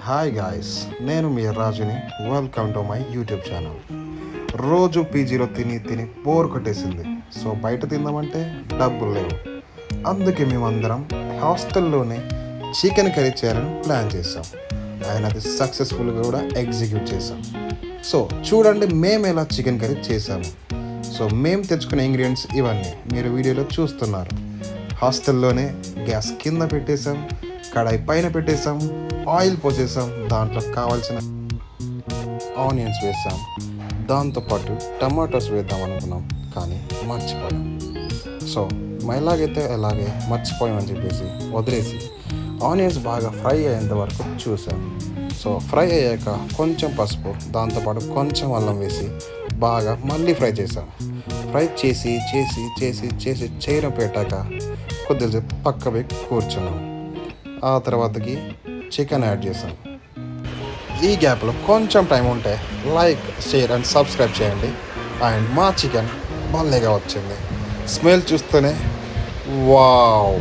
Hi guys, నేను మీ రాజుని. Welcome to my YouTube channel. రోజు పీజీలో తిని తిని బోర్ కొట్టేసింది. సో బయట తిందామంటే డబ్బులు లేవు. అందుకే మేమందరం హాస్టల్లోనే చికెన్ కర్రీ చేయాలని ప్లాన్ చేసాం. ఆయన అది సక్సెస్ఫుల్గా కూడా ఎగ్జిక్యూట్ చేసాం. సో చూడండి మేము ఎలా చికెన్ కర్రీ చేసాము. సో మేము తెచ్చుకునే ఇంగ్రీడియంట్స్ ఇవన్నీ మీరు వీడియోలో చూస్తున్నారు. హాస్టల్లోనే గ్యాస్ కింద పెట్టేసాం, కడాయి పైన పెట్టేసాం, ఆయిల్ పోసేసాం, దాంట్లో కావాల్సిన ఆనియన్స్ వేసాం, దాంతోపాటు టమాటోస్ వేద్దాం అనుకున్నాం కానీ మర్చిపోయాం. సో ఎలాగైతే అలాగే మర్చిపోయామని చెప్పేసి వదిలేసి ఆనియన్స్ బాగా ఫ్రై అయ్యేంత వరకు చూసాం. సో ఫ్రై అయ్యాక కొంచెం పసుపు, దాంతోపాటు కొంచెం అల్లం వేసి బాగా మళ్ళీ ఫ్రై చేసాం. ఫ్రై చేసి చేసి చేసి చేసి చేయడం పెట్టాక కొద్దిసేపు పక్క పోయి కూర్చున్నాం. ఆ తర్వాతకి చికెన్ యాడ్ చేసాం. ఈ గ్యాప్లో కొంచెం టైం ఉంటే లైక్, షేర్ అండ్ సబ్స్క్రైబ్ చేయండి. అండ్ మా చికెన్ భలేగా వచ్చింది. స్మెల్ చూస్తేనే వావ్.